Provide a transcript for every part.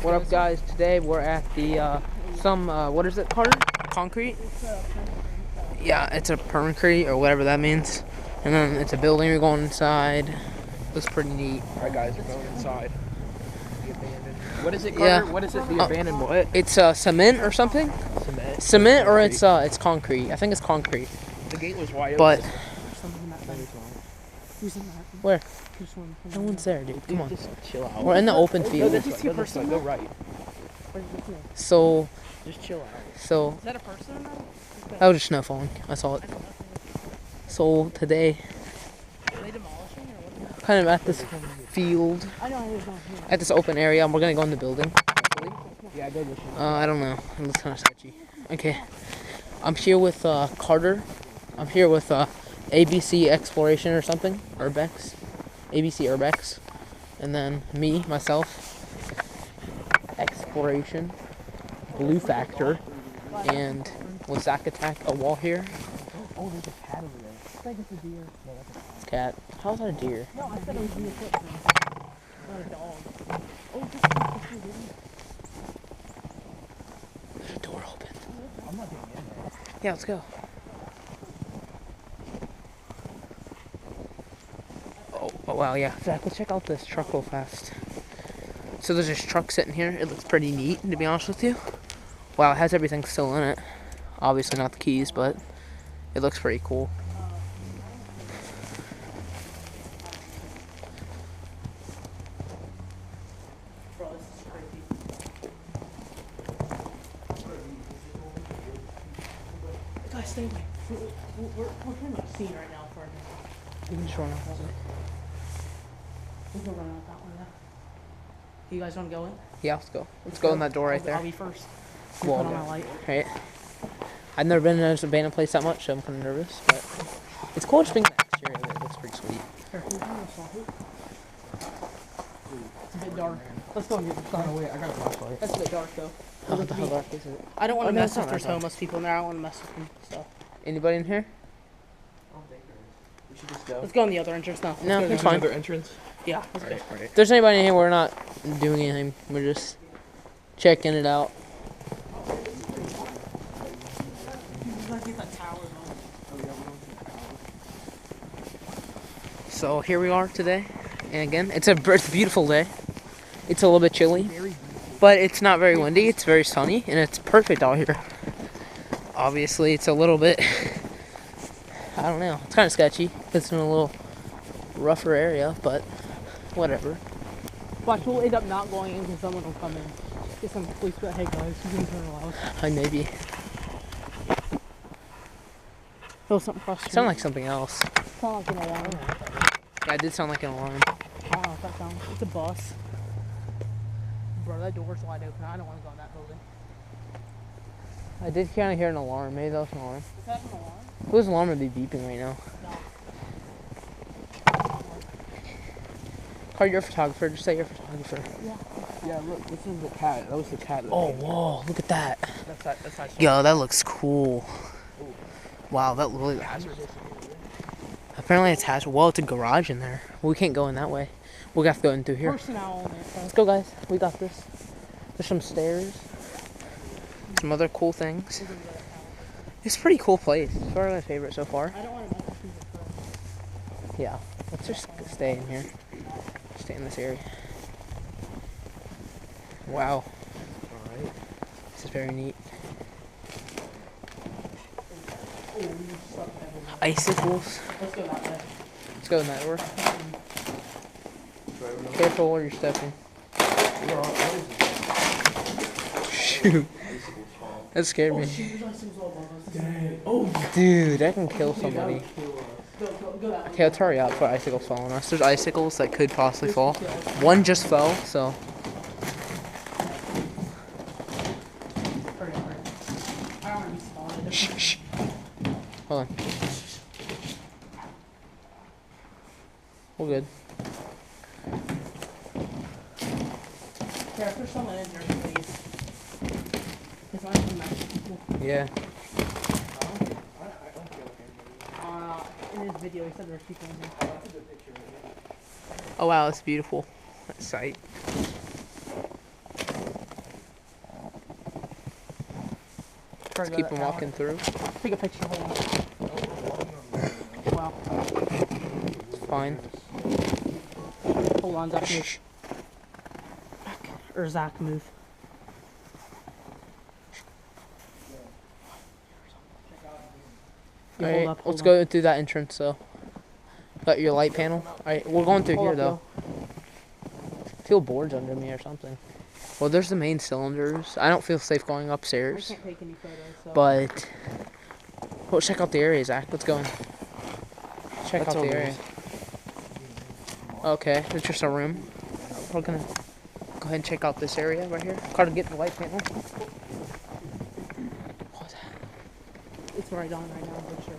What up, guys? Today we're at the what is it, Carter? Concrete? Yeah, it's a permacrete or whatever that means. And then it's a building we're going inside. Looks pretty neat. Alright, guys, we're going inside. The abandoned. What is it, Carter? Yeah. What is it? The abandoned what? It's cement or something. Cement. Cement or it's concrete. I think it's concrete. The gate was wide open. But Who's in that? where? No one's there, dude. Come on. Just chill out. We're in the open field. Go right. So. Just chill out. So. Is that a person or not? That was just snow falling. I saw it. So today, Are they demolishing or what? kind of at this field, I know I was not here. at this open area, and we're gonna go in the building. Yeah, go this way. I don't know. It looks kind of sketchy. Okay. I'm here with Carter. I'm here with ABC Exploration or something. Urbex. ABC Urbex. And then me, myself. Exploration. Blue Factor. And with Zack Attack, a wall here. Oh, there's a cat over there. I think it's a deer. Yeah, that's a cat. It's a cat. How's that a deer? No, I said it was a footprint. Not a dog. Oh, just Door open. I'm not getting in there. Yeah, let's go. Oh wow, yeah. Zach, let's check out this truck real fast. So there's this truck sitting here. It looks pretty neat, to be honest with you. Wow, it has everything still in it. Obviously not the keys, but it looks pretty cool. Bro, this is crazy. Guys, stay away. We're pretty much seen right now for a minute. You can just run out that way. We can run out that one now. You guys want to go in? Yeah, let's go. Let's go in that door right I'll there. be first. Well, Put on my light. right. I've never been in an abandoned place that much, so I'm kind of nervous, but it's cool just being in the exterior of it. It looks pretty sweet. Here, who's on the side? It's a bit dark. Let's go on the other side. Oh, wait, I got a flashlight. That's a bit dark though. How the hell dark is it? I don't want Oh, to no, mess it's with not, there's it's not. homeless people in there. I don't want to mess with them. So Anybody in here? I don't think there is. We should just go. let's go on the other entrance now. No, Let's go it's to fine. Another entrance? Yeah, let's go. Alright. If there's anybody in here, we're not doing anything. We're just checking it out. So here we are today, and again, it's a beautiful day. It's a little bit chilly, but it's not very windy. It's very sunny, and it's perfect out here. Obviously, it's a little bit, I don't know, it's kind of sketchy. It's in a little rougher area, but whatever. Watch, we'll end up not going in because someone will come in. Get some police, but hey guys, you can turn around. Hi, maybe. Feel something across the Sound like something else. Sound like an alarm. Yeah, it did sound like an alarm. I don't know if that sounds. It's a bus. Bro, that door's wide open. I don't want to go in that building. I did kind of hear an alarm. Maybe that was an alarm. Is that an alarm? Whose alarm would be beeping right now? No. Carter, you're a photographer. Just say you're a photographer. Yeah, look, this is the cat. That was the cat. Oh, whoa, look at that. That's how Yo, that looks cool. Wow, that really... Apparently it's hatched. Well, it's a garage in there. We can't go in that way. We'll have to go in through here. Personnel on there. Let's go, guys. We got this. There's some stairs. Some other cool things. It's a pretty cool place. It's probably my favorite so far. I don't want to mess with people first. Yeah. Let's just stay in here. Stay in this area. Wow. Alright. This is very neat. Icicles. Let's go that way. Let's go in that door. Careful where you're stepping. Shoot. That scared me. Oh, Dude, that can kill somebody. Go that way. Okay, let's hurry up for icicles falling on us. There's icicles that could possibly fall. One just fell, so. Hurry up, hurry up. I don't want to be spotted. Shh. Hold on. We're good. Yeah, if there's someone in there, please. Because I can mess with people. Yeah. In his video, he said there's people in here. Oh wow, it's beautiful. That sight. forgot Keep them that walking through. Take a picture. Hold on. Wow. It's fine. Hold on, Zach, move. Or Zach, move. You Alright, hold up, let's hold go through that entrance though. Got your light panel. Alright, we're going through Hold here up, though. Feel boards under me or something. Well, there's the main cylinders. I don't feel safe going I upstairs. can't take any photos, so. But well, check out the area, Zach. Let's go in. Check That's out the all area. Okay, it's just a room. We're gonna go ahead and check out this area right here. Gotta get the light panel. What? It's right on right now, for sure.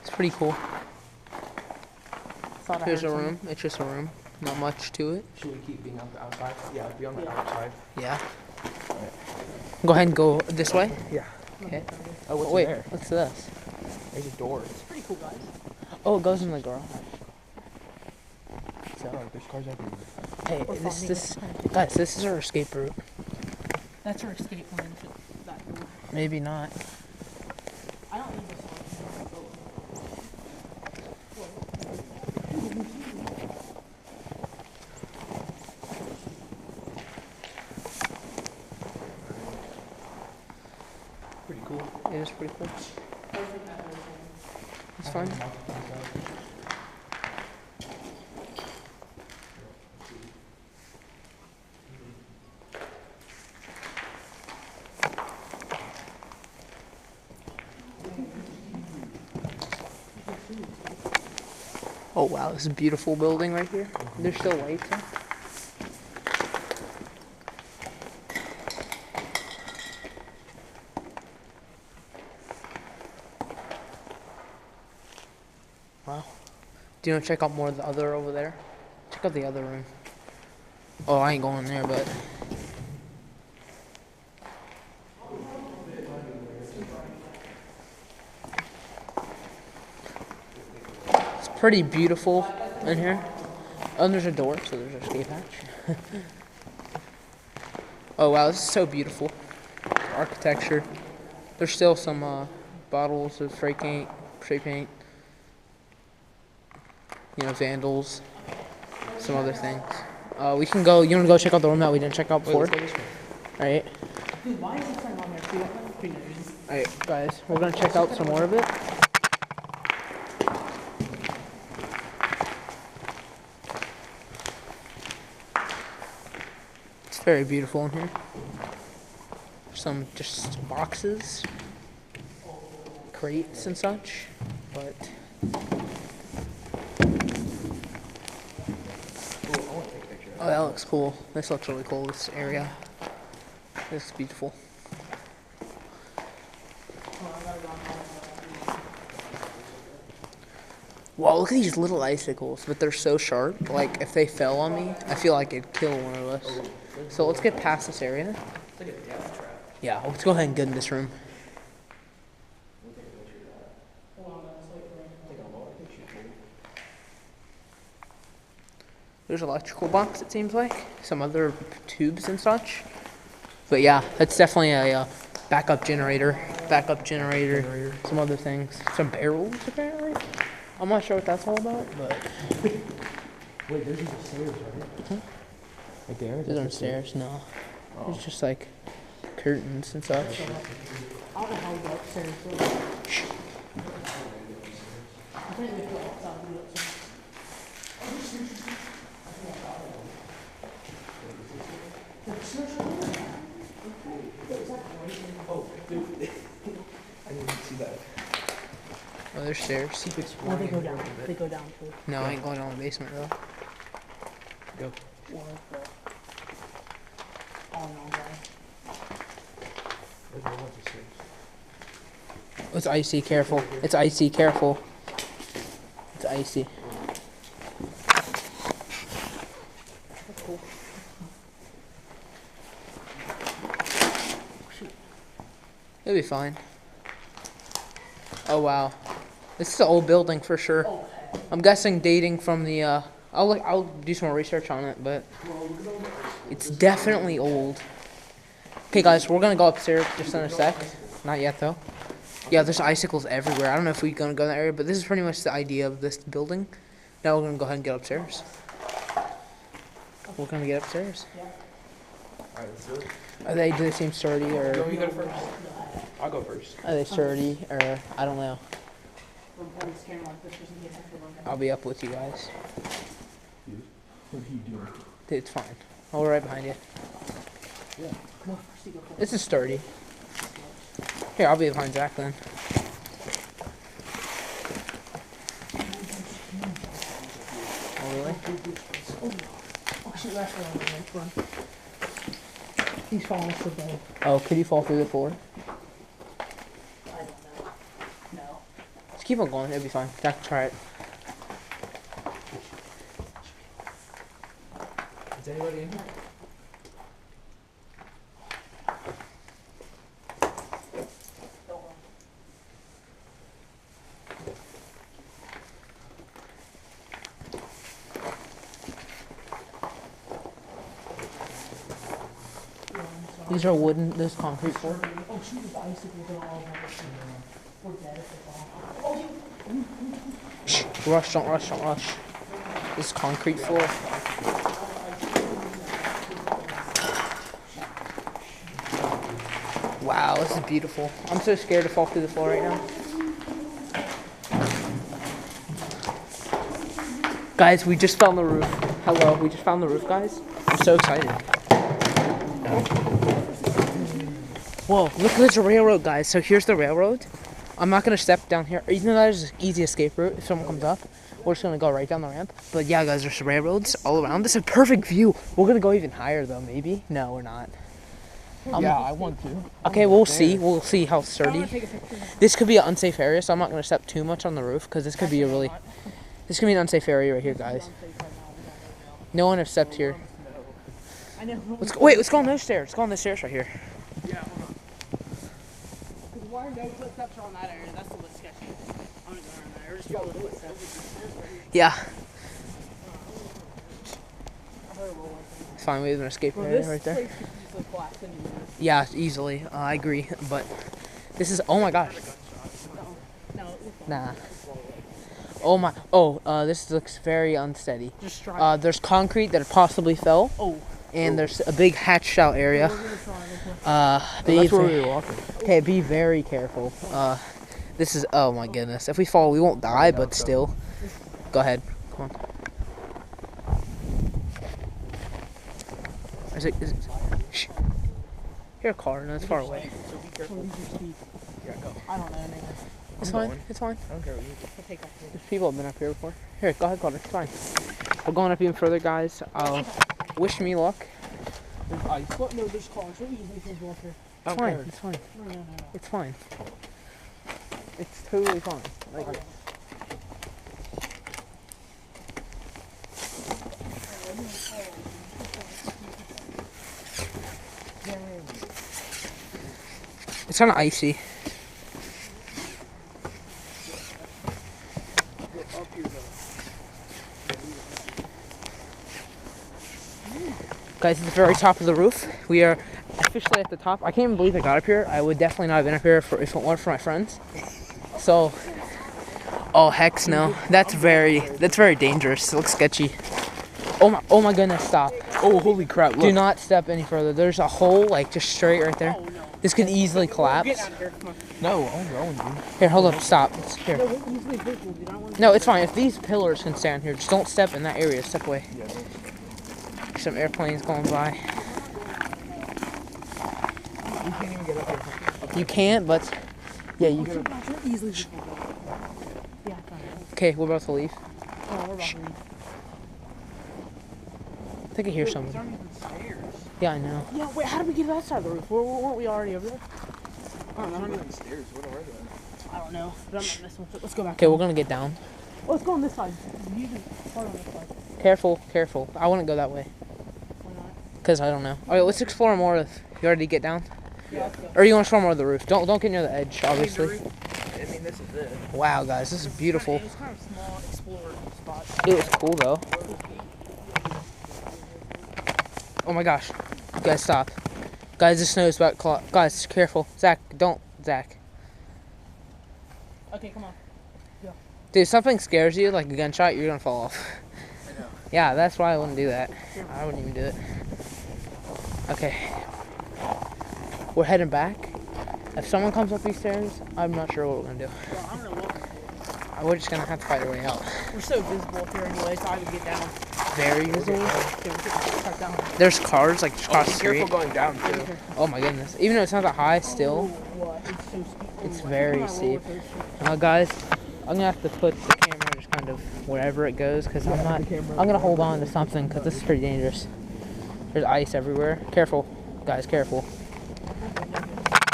It's pretty cool. Thought I Here's a heard room. It's just a room. Not much to it. Should we keep being on the outside? Yeah, be on the Yeah. outside. Yeah. Go ahead and go this way. Yeah. Okay. Oh, what's Oh, wait, there? what's this? There's a door. It's pretty cool, guys. Oh, it goes in the garage. So, Oh, there's cars everywhere. hey, We're finding this, it. guys, this is our escape route. That's our escape plan to that door. Maybe not. I don't need this one. Pretty cool. It is pretty cool. It's fine. Oh wow, this is a beautiful building right here. There's still lights in. Wow. Do you want to check out more of the other over there? Check out the other room. Oh, I ain't going there, but it's pretty beautiful in here. Oh, and there's a door, so there's an escape hatch. Oh wow, this is so beautiful. Architecture. There's still some bottles of spray paint. You know, vandals, some other things. We can go. You want to go check out the room that we didn't check out before? Let's go this way. All right. Dude, why is this thing on there? See, I'm pretty nervous. All right, guys. We're gonna check out some more of it. It's very beautiful in here. Some just boxes, crates and such, but oh, that looks cool. This looks really cool. This area. This is beautiful. Wow, look at these little icicles, but they're so sharp. Like, if they fell on me, I feel like it'd kill one of us. So let's get past this area. It's like a death trap. Yeah, let's go ahead and get in this room. There's an electrical box, it seems like. Some other tubes and such. But yeah, that's definitely a backup generator. Some other things. Some barrels, apparently. I'm not sure what that's all about, but Wait, there's even stairs, right? Right there? these aren't stairs, no. It's just like curtains and such. I don't know how we got upstairs. So. I think we have to go outside and do it. Oh, dude. I didn't see that. Oh, there's stairs. Keep No, exploring. they go down. They go down too. No, I ain't going down the basement though. Go. Oh no, guys. There's no one's stairs. It's icy, careful. It's icy, careful. It's icy. That's cool. It'll be fine. Oh wow. This is an old building for sure. I'm guessing dating from the. I'll do some more research on it, but it's definitely old. Okay, guys, we're gonna go upstairs just in a sec. Not yet though. Yeah, there's icicles everywhere. I don't know if we're gonna go in that area, but this is pretty much the idea of this building. Now we're gonna go ahead and get upstairs. We're gonna get upstairs. Alright, let's do it. Do they seem sturdy You want or me to go first? I'll go first. are they sturdy or I don't know. I'll be up with you guys. What are you doing? Dude, it's fine. I'll be right behind you. Yeah. This is sturdy. Here, I'll be behind Zach then. Oh, really? Oh, shoot, that's wrong. Run. He's falling off the bed. Oh, could you fall through the floor? I don't know. No. Just keep on going, it'll be fine. Zach, try it. Is anybody in here? Don't run. These are wooden, this concrete floor. Oh, shoot, the icicles are all over the We're dead if they fall. Shh, rush, don't rush, don't rush. This is concrete floor. Wow, this is beautiful. I'm so scared to fall through the floor right now. Guys, we just found the roof. Hello, we just found the roof, guys. I'm so excited. Whoa, look, there's a railroad, guys. So here's the railroad. I'm not going to step down here. Even though that is an easy escape route, if someone comes up, we're just going to go right down the ramp. But yeah, guys, there's railroads all around. This is a perfect view. We're going to go even higher, though, maybe. No, we're not. Yeah, I want to. Okay, we'll see. We'll see how sturdy. This could be an unsafe area, so I'm not going to step too much on the roof, because this could be a really... This could be an unsafe area right here, guys. No one has stepped here. Let's go, wait, let's go on those stairs. Let's go on the stairs right here. Yeah, hold on. Why are no footsteps on that area? That's a little sketchy. I'm gonna go around there. Just follow the footsteps. Yeah. It's fine, we have an escape area right there. Yeah, easily. I agree, but this is... Oh my gosh. Nah. Oh my... Oh, this looks very unsteady. There's concrete that possibly fell. Oh. And there's a big hatched out area. That's where we were walking. Okay, be very careful. This is... Oh my goodness. If we fall, we won't die, but still. Go ahead. Come on. Is it... Shh. Hear a car. No, it's far away. So be careful. Yeah, go. I don't know, man. It's fine. It's fine. I don't care what you do. There's people have been up here before. Here, go ahead, Connor. It's fine. We're going up even further, guys. Wish me luck. There's ice. What? No, there's cars. What easily things go up here? It's fine. It's fine. No. It's fine. It's totally fine. Like, it's kind of icy. Guys, at the very top of the roof, we are officially at the top. I can't even believe I got up here. I would definitely not have been up here if it weren't for my friends. So, oh heck no, that's very dangerous. It looks sketchy. Oh my goodness, stop! Oh, holy crap! Look. Do not step any further. There's a hole like just straight right there. Oh, no. This could easily Get collapse. out of here. Come on. No, I'm going, dude. Here, hold up, stop. It's here. No, we're easily visible, dude. I don't want to... No, it's fine. If these pillars can stand here, just don't step in that area. Step away. Yeah. Some airplanes going by. You can't even get up here. You can't, but yeah, you. You're easily visible. Yeah, fine. Okay, we're about to leave. Oh, we're about to leave. I think I hear These someone. aren't even stairs. Yeah, I know. Yeah, wait, how did we get to that side of the roof? Weren't we already over there? I don't know. Stairs. What are they? I don't know. But I'm not messing with it. Let's go back. Okay, we're gonna get down. Oh, let's go on this side. You can start on this side. Careful, careful. I wouldn't go that way. Why not? Cause I don't know. All right, let's explore more. If you already get down, Yeah, let's go. or you want to explore more of the roof. Don't get near the edge, obviously. I mean, this this is it. Wow, guys, this is beautiful. It was kind of small explorer spot. It was cool though. Oh my gosh, you guys stop. Guys, the snow is about to guys, careful. Zach, don't, Zach. Okay, come on. Dude, if something scares you, like a gunshot, you're gonna fall off. I know. Yeah, that's why I wouldn't do that. I wouldn't even do it. Okay. We're heading back. If someone comes up these stairs, I'm not sure what we're gonna do. Well, I'm gonna look. We're just gonna have to fight our way out. We're so visible here anyway, so I can get down. Very visible. Okay, we're cut down. There's cars like just across the Be street. careful going down too. Oh my goodness. Even though it's not that high, still, What? It's so steep. it's Ooh, I very think my roller steep. coaster- Guys, I'm gonna have to put the camera just kind of wherever it goes because I'm gonna hold on to something because this is pretty dangerous. There's ice everywhere. Careful, guys, careful.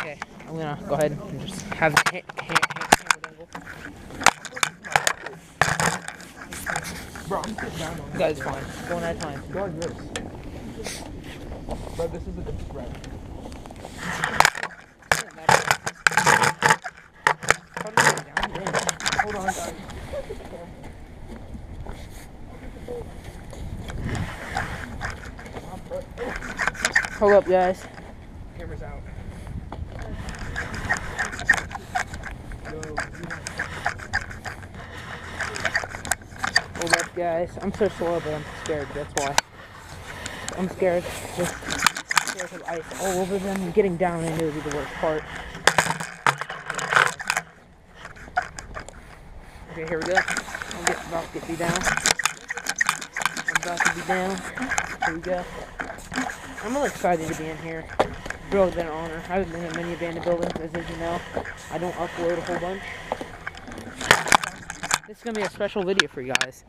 Okay, I'm gonna go ahead and just have the camera dangle. Bro, I'm sitting down on Guys, fine. One at a time. Go like this. Bro, this is a different thread. Hold on, guys. Hold up, guys. Camera's out. Hold up, guys. I'm so slow, but I'm scared. That's why. I'm scared. Just scared of ice all over them and getting down into it would be the worst part. Okay, here we go. About to get you down. I'm about to be down. Here we go. I'm really excited to be in here. Really been an honor. I haven't been in many abandoned buildings, as you know. I don't upload a whole bunch. This is going to be a special video for you guys.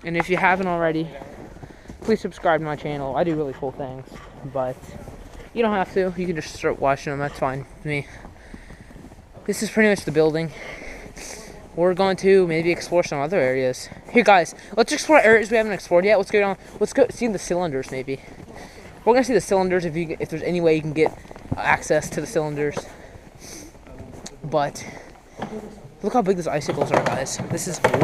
And if you haven't already, please subscribe to my channel. I do really cool things, but you don't have to. You can just start watching them. That's fine with me. This is pretty much the building. We're going to maybe explore some other areas. Here, guys, let's explore areas we haven't explored yet. Let's go down. Let's go see the cylinders, maybe. We're gonna see the cylinders if there's any way you can get access to the cylinders. But look how big these icicles are, guys. This is wild.